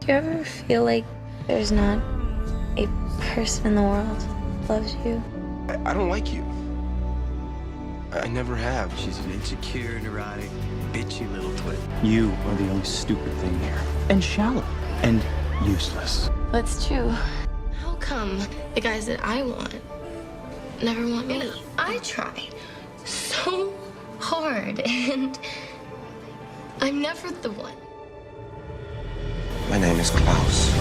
Do you ever feel like there's not a person in the world who loves you? I don't like you. I never have. She's an insecure, neurotic, bitchy little twit. You are the only stupid thing here. And shallow. And useless. That's true. How come the guys that I want never want me? I tried so hard, and I'm never the one. My name is Klaus.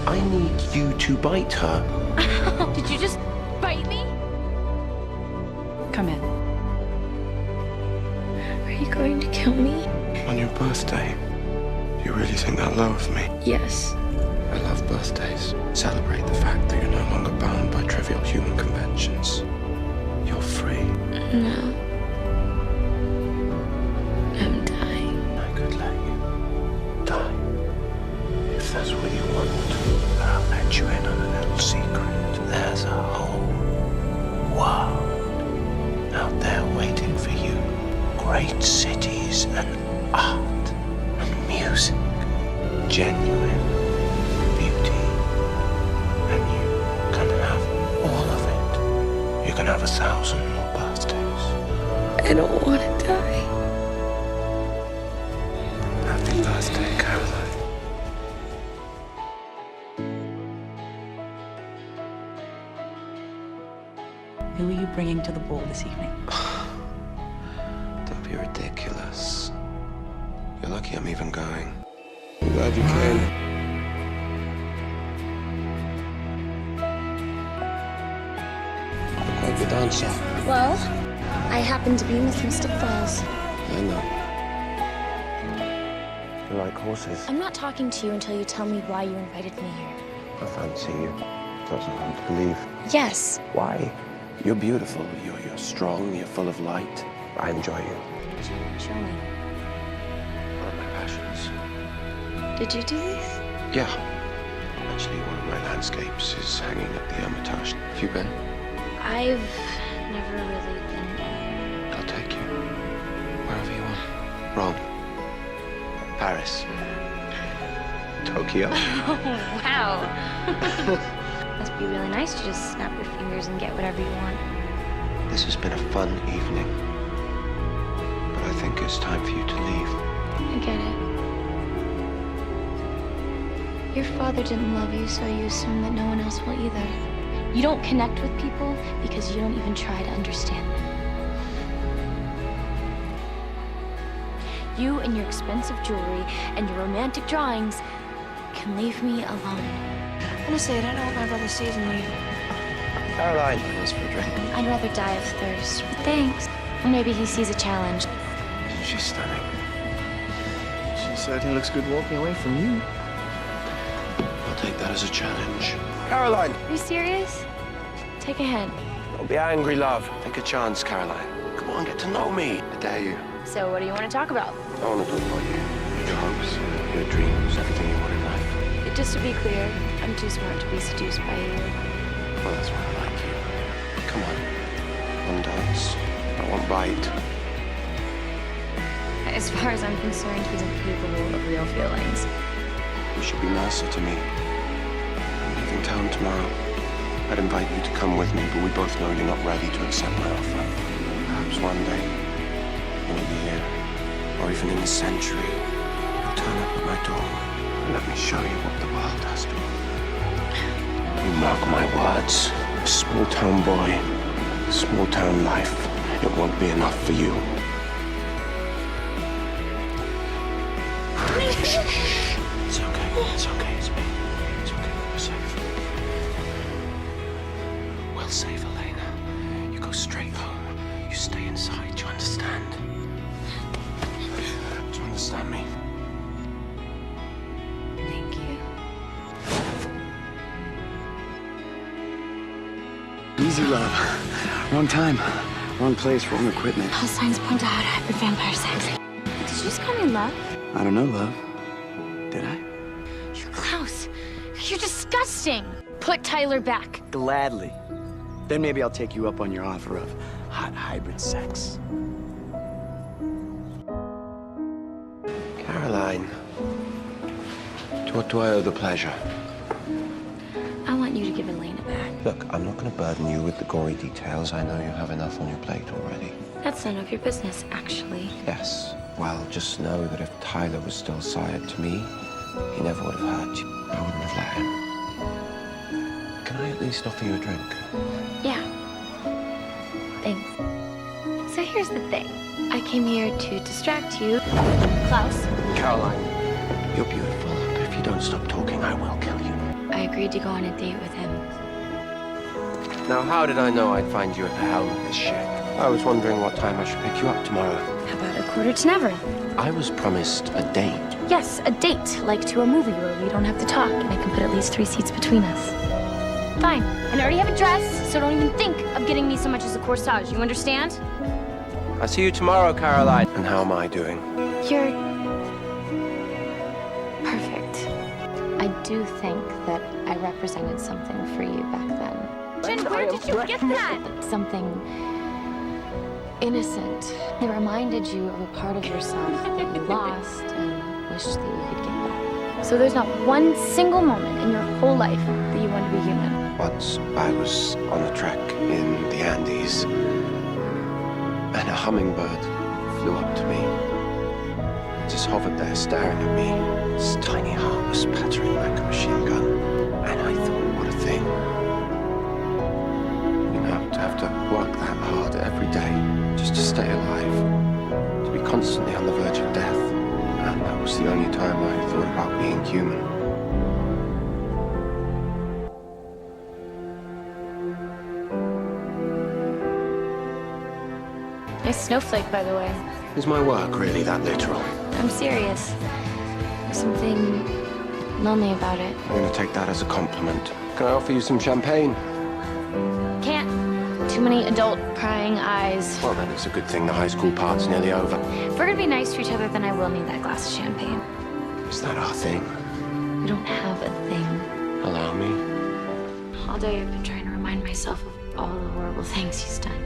I need you to bite her. Did you just bite me? Come in. Are you going to kill me? On your birthday. Do you really think that low of me? Yes. I love birthdays. Celebrate the fact that you're no longer bound by trivial human conventions. You're free. No. I'm dying. I could let you die. If that's what you want, I'll let you in on a little secret. There's a whole world out there waiting for you. Great cities and art and music. Genuine beauty. And you can have all of it. You can have 1,000 more birthdays. I don't want to die. Happy birthday, Caroline. Who are you bringing to the ball this evening? Don't be ridiculous. You're lucky I'm even going. I'm glad you came. Look like the dancer. Well, I happen to be Miss Mystic Falls. I know. You like horses? I'm not talking to you until you tell me why you invited me here. I fancy you. That's what I'm to believe. Yes. Why? You're beautiful. You're strong. You're full of light. I enjoy you. Show me. One of my passions. Did you do this? Yeah. Actually, one of my landscapes is hanging at the Hermitage. Have you been? I've never really been. I'll take you. Wherever you want. Rome. Paris. Tokyo. Oh, wow. Must be really nice to just snap your fingers and get whatever you want. This has been a fun evening. But I think it's time for you to leave. I get it. Your father didn't love you, so you assume that no one else will either. You don't connect with people because you don't even try to understand them. You and your expensive jewelry and your romantic drawings can leave me alone. Honestly, I don't know what my brother sees in me. Caroline. Thanks for a drink. I'd rather die of thirst, but thanks. Or maybe he sees a challenge. She's stunning. She certainly looks good walking away from you. I'll take that as a challenge. Caroline! Are you serious? Take a hint. Don't be angry, love. Take a chance, Caroline. Come on, get to know me. I dare you. So what do you want to talk about? I want to talk about you. Your hopes, your dreams, everything you want in life. Just to be clear, I'm too smart to be seduced by you. Well, that's why I like you. Come on. One dance. I won't bite. As far as I'm concerned, he's incapable of real feelings. You should be nicer to me. I'm leaving town tomorrow. I'd invite you to come with me, but we both know you're not ready to accept my offer. Perhaps one day, in a year, or even in a century, you'll turn up at my door and let me show you what the world has to offer. You mark my words. A small-town boy, small-town life. It won't be enough for you. It's okay. It's okay. It's me. It's okay. We're safe. Well safe, Elena. You go straight home. You stay inside. Do you understand? Do you understand me? Thank you. Easy, love. Wrong time. Wrong place, wrong equipment. All signs point to how to hyper vampire sex. Did you just call me love? I don't know, love. Did I? You're Klaus. You're disgusting. Put Tyler back. Gladly. Then maybe I'll take you up on your offer of hot hybrid sex. Caroline. To what do I owe the pleasure? I want you to give Elena back. Look, I'm not going to burden you with the gory details. I know you have enough on your plate already. That's none of your business, actually. Yes. Well, just know that if Tyler was still sired to me, he never would have hurt you. I wouldn't have let him. Can I at least offer you a drink? Yeah. Thanks. So here's the thing. I came here to distract you. Klaus, Caroline, you're beautiful, but if you don't stop talking, I will kill you. I agreed to go on a date with him. Now, how did I know I'd find you at the helm of this ship? I was wondering what time I should pick you up tomorrow. How about 8:45? I was promised a date. Yes, a date, like to a movie where we don't have to talk, and I can put at least 3 seats between us. Fine. And I already have a dress, so don't even think of getting me so much as a corsage. You understand? I'll see you tomorrow, Caroline. And how am I doing? You're perfect. I do think that I represented something for you back then. Jen, where did you get that? Something innocent. It reminded you of a part of yourself that you lost and wished that you could get back. So there's not one single moment in your whole life that you want to be human. Once I was on a trek in the Andes, and a hummingbird flew up to me. It just hovered there staring at me. Its tiny heart was pattering like a machine gun. And I thought, what a thing. You know, to have to work that hard every day just to stay alive. To be constantly on the verge of death. And that was the only time I thought about being human. Nice snowflake, by the way. Is my work really that literal? I'm serious. There's something lonely about it. I'm going to take that as a compliment. Can I offer you some champagne? Can't. Too many adult crying eyes. Well, then it's a good thing the high school part's nearly over. If we're gonna be nice to each other, then I will need that glass of champagne. Is that our thing? We don't have a thing. Allow me. All day I've been trying to remind myself of all the horrible things he's done.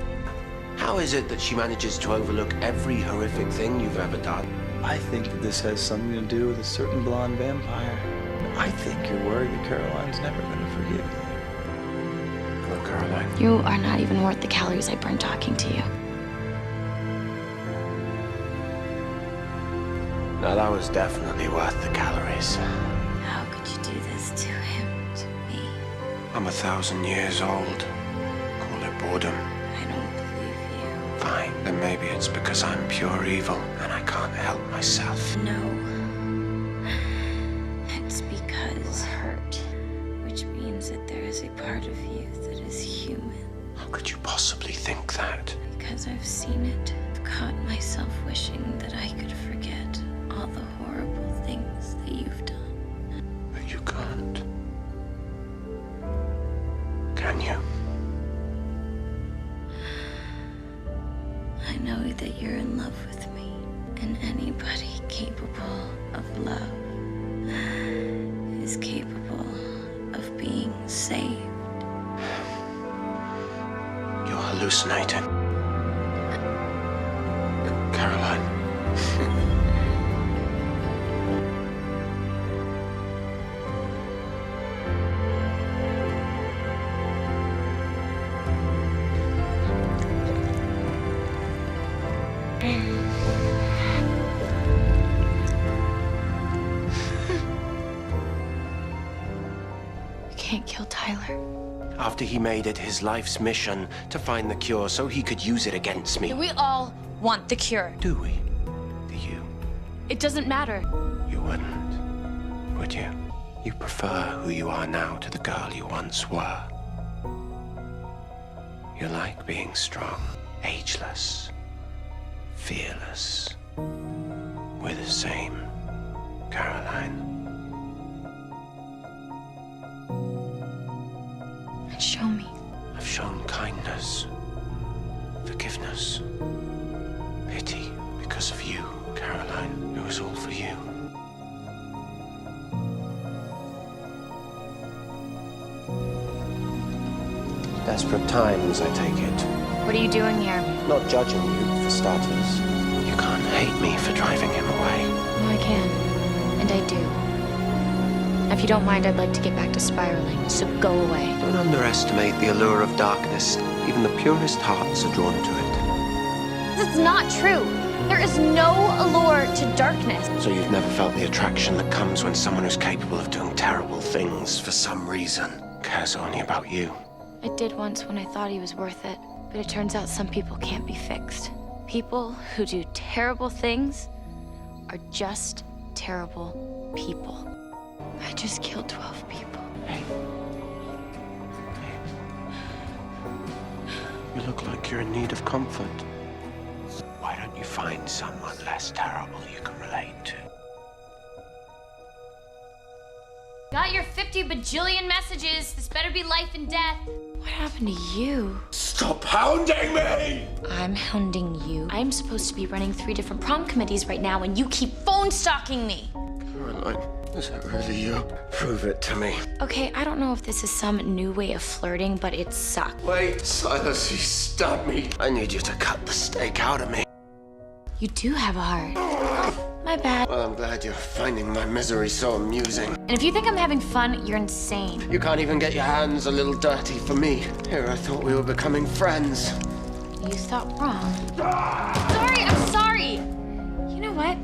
How is it that she manages to overlook every horrific thing you've ever done? I think that this has something to do with a certain blonde vampire. I think you're worried that Caroline's never going to forgive you. Hello, Caroline. You are not even worth the calories I burn talking to you. Now, that was definitely worth the calories. How could you do this to him, to me? I'm 1,000 years old. Call it boredom. I don't believe you. Fine, then maybe it's because I'm pure evil and I can't help myself. No. It's because hurt, which means that there is a part of you that is human. How could you possibly think that? Because I've seen it. I've caught myself wishing that I could forget all the horrible things that you've done. But you can't. Can you? I know that you're in love with me, and anybody capable of love is capable of being saved. You're hallucinating. Caroline. You can't kill Tyler. After he made it his life's mission to find the cure so he could use it against me. We all want the cure. Do we? Do you? It doesn't matter. You wouldn't, would you? You prefer who you are now to the girl you once were. You like being strong, ageless, fearless. We're the same, Caroline. Show me. I've shown kindness, forgiveness, pity because of you, Caroline. It was all for you. Desperate times, I take it. What are you doing here? Not judging you, for starters. You can't hate me for driving him away. No, I can. And I do. If you don't mind, I'd like to get back to spiraling, so go away. Don't underestimate the allure of darkness. Even the purest hearts are drawn to it. That's not true. There is no allure to darkness. So you've never felt the attraction that comes when someone who's capable of doing terrible things for some reason cares only about you? I did once when I thought he was worth it, but it turns out some people can't be fixed. People who do terrible things are just terrible people. I just killed 12 people. Hey. You look like you're in need of comfort. Why don't you find someone less terrible you can relate to? Got your 50 bajillion messages. This better be life and death. What happened to you? Stop hounding me! I'm hounding you. I'm supposed to be running 3 different prom committees right now, and you keep phone stalking me. Caroline, is it really you? Prove it to me. Okay, I don't know if this is some new way of flirting, but it sucks. Wait, Silas, you stabbed me. I need you to cut the steak out of me. You do have a heart. Oh, my bad. Well, I'm glad you're finding my misery so amusing. And if you think I'm having fun, you're insane. You can't even get your hands a little dirty for me. Here, I thought we were becoming friends. You thought wrong. Sorry, I'm sorry. You know what?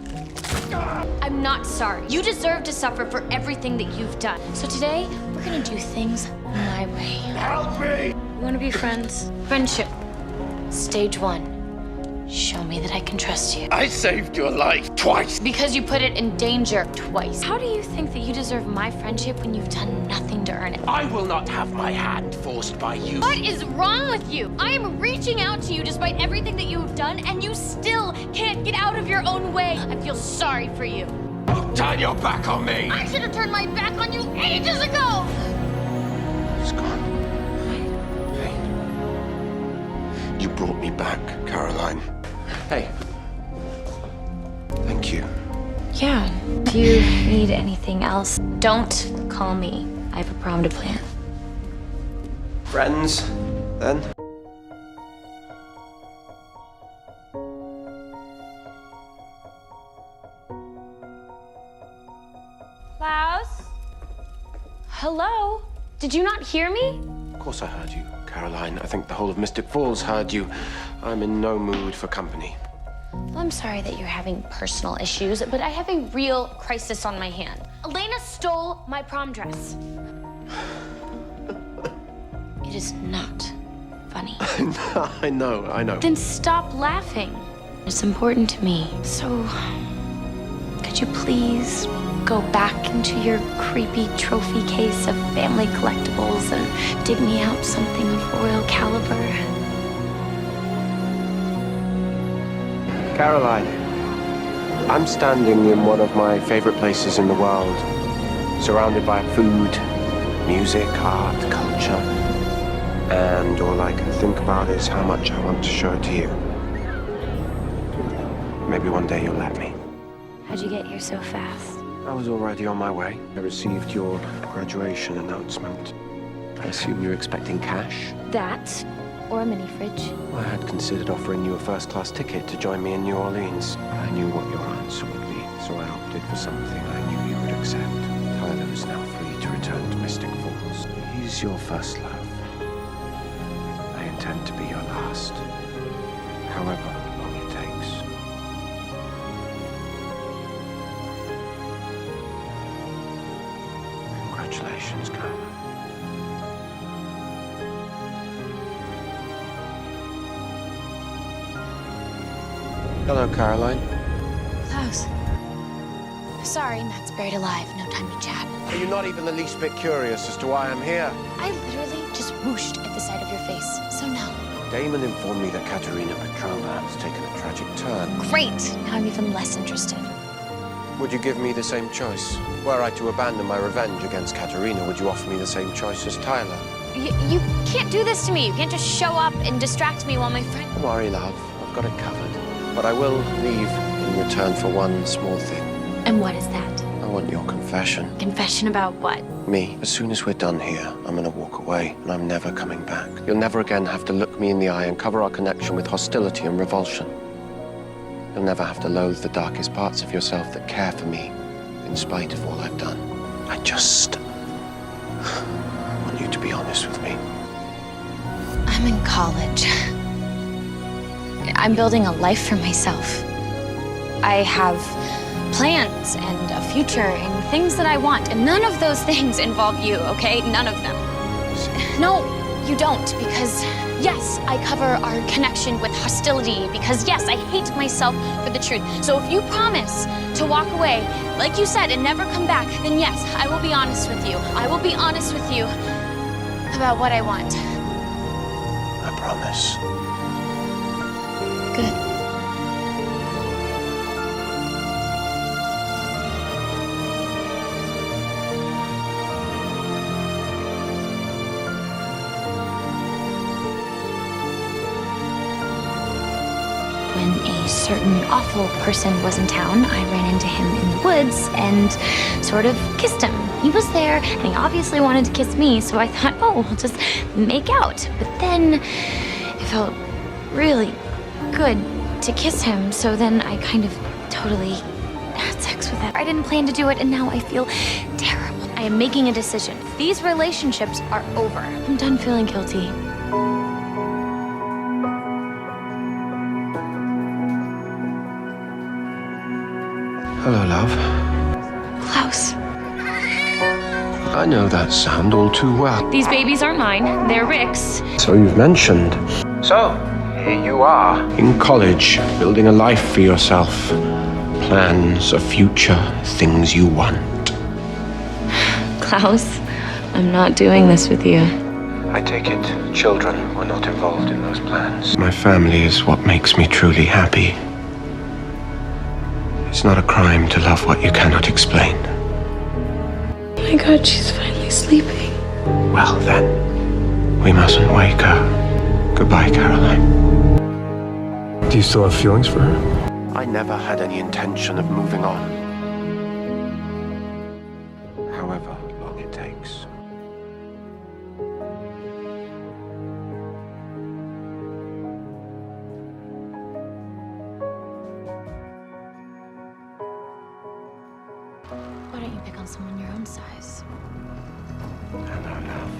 I'm not sorry. You deserve to suffer for everything that you've done. So today, we're gonna do things my way. Help me! You wanna be friends? Friendship. Stage 1. Show me that I can trust you. I saved your life twice. Because you put it in danger twice. How do you think that you deserve my friendship when you've done nothing to earn it? I will not have my hand forced by you. What is wrong with you? I am reaching out to you despite everything that you've done, and you still can't get out of your own way. I feel sorry for you. Turn your back on me! I should have turned my back on you ages ago! He's gone. Hey. You brought me back, Caroline. Hey. Thank you. Yeah. If you need anything else, don't call me. I have a prom to plan. Friends, then? Klaus? Hello? Did you not hear me? Of course I heard you, Caroline. I think the whole of Mystic Falls heard you. I'm in no mood for company. Well, I'm sorry that you're having personal issues, but I have a real crisis on my hand. Elena stole my prom dress. It is not funny. I know. Then stop laughing. It's important to me. So, could you please go back into your creepy trophy case of family collectibles and dig me out something of royal caliber? Caroline, I'm standing in one of my favorite places in the world, surrounded by food, music, art, culture, and all I can think about is how much I want to show it to you. Maybe one day you'll let me. How'd you get here so fast? I was already on my way. I received your graduation announcement. I assume you're expecting cash? That, or a mini fridge. I had considered offering you a first-class ticket to join me in New Orleans. I knew what your answer would be, so I opted for something I knew you would accept. Tyler is now free to return to Mystic Falls. He's your first love. I intend to be your last. However long it takes. Congratulations, Caroline. Hello, Caroline. Klaus. Sorry, Matt's buried alive. No time to chat. Are you not even the least bit curious as to why I'm here? I literally just whooshed at the sight of your face, so no. Damon informed me that Katerina Petrova has taken a tragic turn. Great! Now I'm even less interested. Would you give me the same choice? Were I to abandon my revenge against Katerina, would you offer me the same choice as Tyler? You can't do this to me. You can't just show up and distract me while my friend... Don't worry, love. I've got it covered. But I will leave in return for one small thing. And what is that? I want your confession. Confession about what? Me. As soon as we're done here, I'm gonna walk away, and I'm never coming back. You'll never again have to look me in the eye and cover our connection with hostility and revulsion. You'll never have to loathe the darkest parts of yourself that care for me, in spite of all I've done. I just want you to be honest with me. I'm in college. I'm building a life for myself. I have plans and a future and things that I want, and none of those things involve you, okay? None of them. No, you don't, because yes, I cover our connection with hostility, because yes, I hate myself for the truth. So if you promise to walk away, like you said, and never come back, then yes, I will be honest with you. I will be honest with you about what I want. I promise. Good. When a certain awful person was in town, I ran into him in the woods and sort of kissed him. He was there, and he obviously wanted to kiss me, so I thought, oh, we'll just make out. But then it felt really good to kiss him, so then I kind of totally had sex with him. I didn't plan to do it, and now I feel terrible. I am making a decision. These relationships are over. I'm done feeling guilty. Hello, love. Klaus. I know that sound all too well. These babies aren't mine. They're Rick's. So you've mentioned. So, here you are. In college, building a life for yourself. Plans, a future, things you want. Klaus, I'm not doing this with you. I take it children were not involved in those plans. My family is what makes me truly happy. It's not a crime to love what you cannot explain. Oh my God, she's finally sleeping. Well then, we mustn't wake her. Goodbye, Caroline. Do you still have feelings for her? I never had any intention of moving on. However long it takes. Why don't you pick on someone your own size? Hello, love.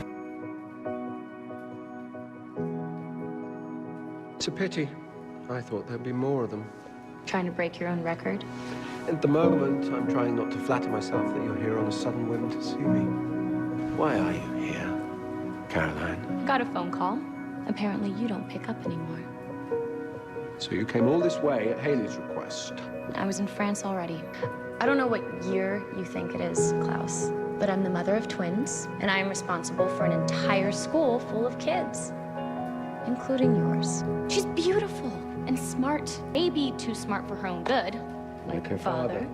It's a pity. I thought there'd be more of them. Trying to break your own record? At the moment, I'm trying not to flatter myself that you're here on a sudden whim to see me. Why are you here, Caroline? Got a phone call. Apparently you don't pick up anymore. So you came all this way at Haley's request. I was in France already. I don't know what year you think it is, Klaus, but I'm the mother of twins, and I am responsible for an entire school full of kids, including yours. She's beautiful and smart. Maybe too smart for her own good, like her father.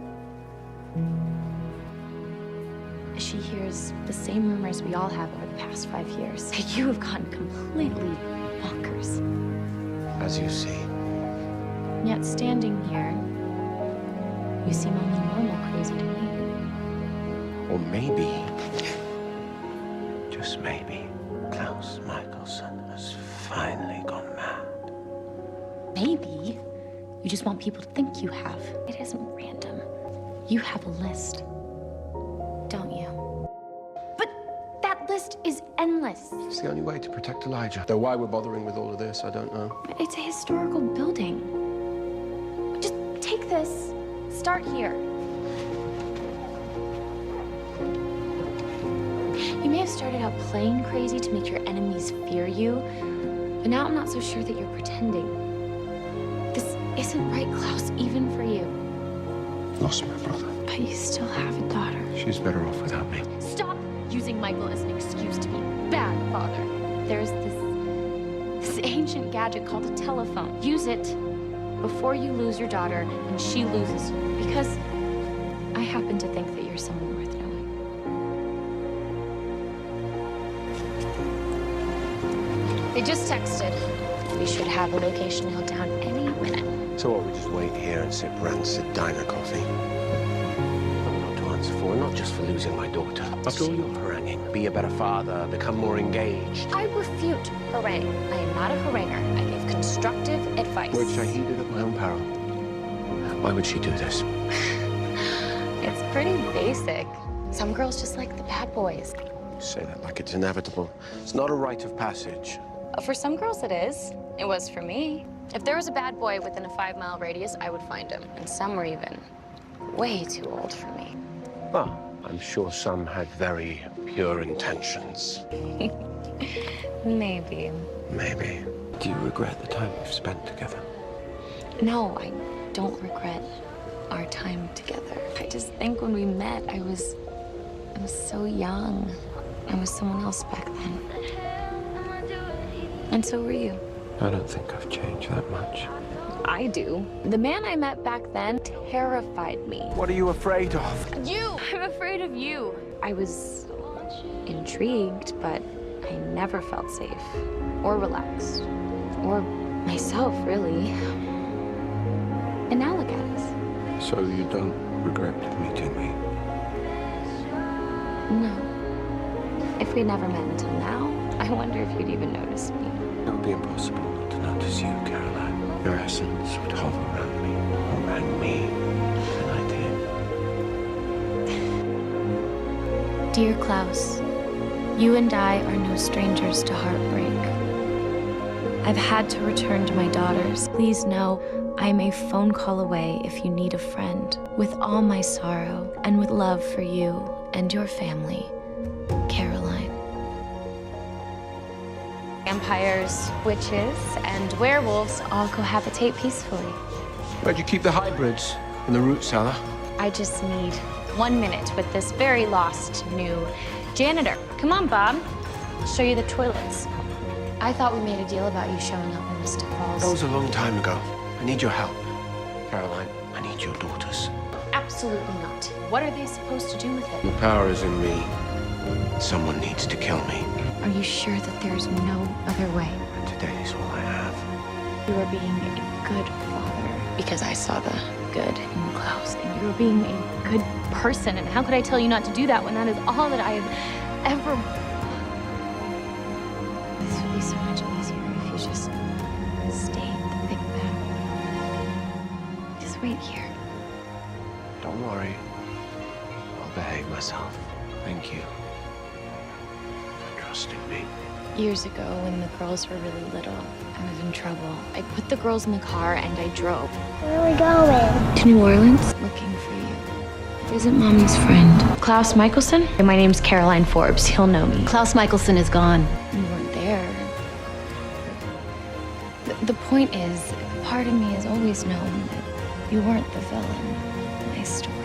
She hears the same rumors we all have over the past 5 years. You have gone completely bonkers. As you see. And yet standing here, you seem only normal crazy to me. Or maybe, just maybe, Klaus Michelson has finally gone mad. Maybe you just want people to think you have. It isn't random. You have a list, don't you? But that list is endless. It's the only way to protect Elijah. Though why we're bothering with all of this, I don't know. It's a historical building. Just take this. Start here. You may have started out playing crazy to make your enemies fear you, but now I'm not so sure that you're pretending. This isn't right, Klaus, even for you. Lost my brother. But you still have a daughter. She's better off without me. Stop using Michael as an excuse to be bad, Father. There's this ancient gadget called a telephone. Use it before you lose your daughter and she loses you. Because I happen to think that you're someone worth knowing. They just texted. We should have a location held down any minute. So what, we just wait here and sip rancid diner coffee? I'm not to answer for, not just for losing my daughter. After all your haranguing, be a better father, become more engaged. I refute harangue. I am not a haranguer. I give constructive advice. Which I heeded at my own peril. Why would she do this? It's pretty basic. Some girls just like the bad boys. You say that like it's inevitable. It's not a rite of passage. For some girls it is. It was for me. If there was a bad boy within a 5-mile radius, I would find him. And some were even way too old for me. Well, I'm sure some had very pure intentions. Maybe. Maybe. Do you regret the time we've spent together? No, I don't regret our time together. I just think when we met, I was so young. I was someone else back then. And so were you. I don't think I've changed that much. I do. The man I met back then terrified me. What are you afraid of? You! I'm afraid of you. I was intrigued, but I never felt safe or relaxed or myself, really. And now look at us. So you don't regret meeting me? No. If we never met until now, I wonder if you'd even notice me. It would be impossible not to notice you, Caroline. Your essence would hover around me, around me, and I did. Dear Klaus, you and I are no strangers to heartbreak. I've had to return to my daughters. Please know I'm a phone call away if you need a friend. With all my sorrow and with love for you and your family, Caroline. Vampires, witches, and werewolves all cohabitate peacefully. Where'd you keep the hybrids? In the root cellar? I just need 1 minute with this very lost new janitor. Come on, Bob. I'll show you the toilets. I thought we made a deal about you showing up in Mystic Falls. That was a long time ago. I need your help. Caroline, I need your daughters. Absolutely not. What are they supposed to do with it? The power is in me. Someone needs to kill me. Are you sure that there's no other way? Today is all I have. You are being a good father because I saw the good in Klaus. And you're being a good person. And how could I tell you not to do that when that is all that I have ever... This would be so much easier if you just stayed the big bag. Just wait here. Don't worry. I'll behave myself. Thank you for trusting me. Years ago, when the girls were really little, I was in trouble. I put the girls in the car and I drove. Where are we going? To New Orleans, looking for you. Visit Mommy's friend. Klaus Michelson? My name's Caroline Forbes. He'll know me. Klaus Michelson is gone. You weren't there. The point is, part of me has always known that you weren't the villain in my story.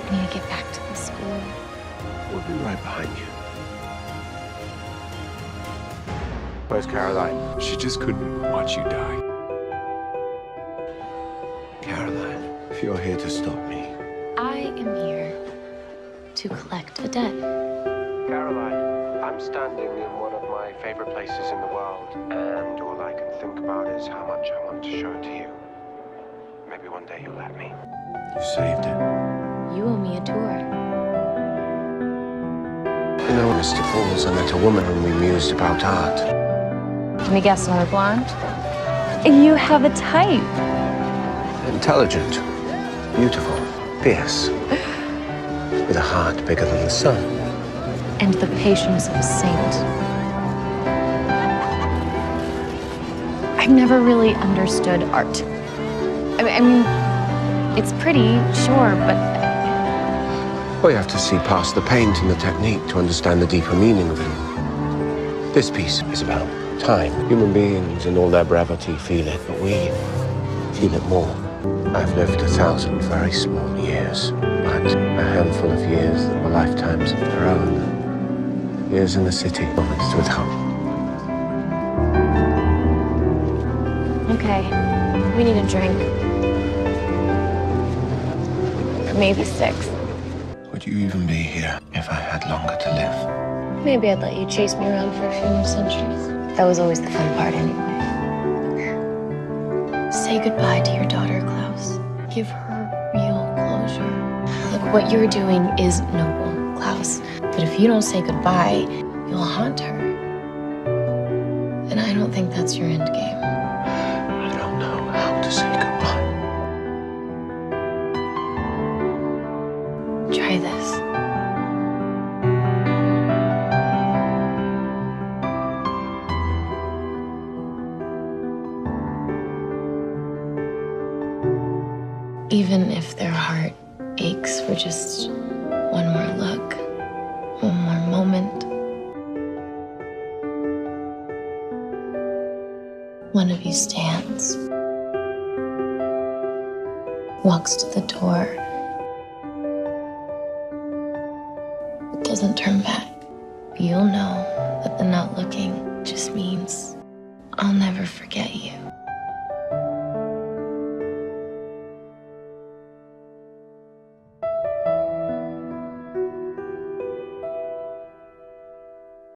I need to get back to the school. We'll be right behind you. Where's Caroline? She just couldn't watch you die. Caroline, if you're here to stop me. I am here to collect a debt. Caroline, I'm standing in one of my favorite places in the world, and all I can think about is how much I want to show it to you. Maybe one day you'll let me. You saved it. You owe me a tour. You know, Mystic Falls, I met a woman whom we mused about art. Can we guess on her blonde? You have a type. Intelligent, beautiful, fierce, with a heart bigger than the sun. And the patience of a saint. I've never really understood art. I mean, it's pretty, sure, but... Well, you have to see past the paint and the technique to understand the deeper meaning of it. This piece is about time. Human beings in all their brevity feel it, but we feel it more. I've lived 1,000 very small years, but a handful of years that were lifetimes of their own. Years in the city, moments with hope. Okay, we need a drink. Maybe 6. Would you even be here if I had longer to live? Maybe I'd let you chase me around for a few more centuries. That was always the fun part anyway. Say goodbye to your daughter, Klaus. Give her real closure. Look, what you're doing is noble, Klaus. But if you don't say goodbye, you'll haunt her. And I don't think that's your end game. even if their heart aches for just one more look, one more moment. One of you stands, walks to the door, but doesn't turn back. You'll know that the not looking just means I'll never forget you.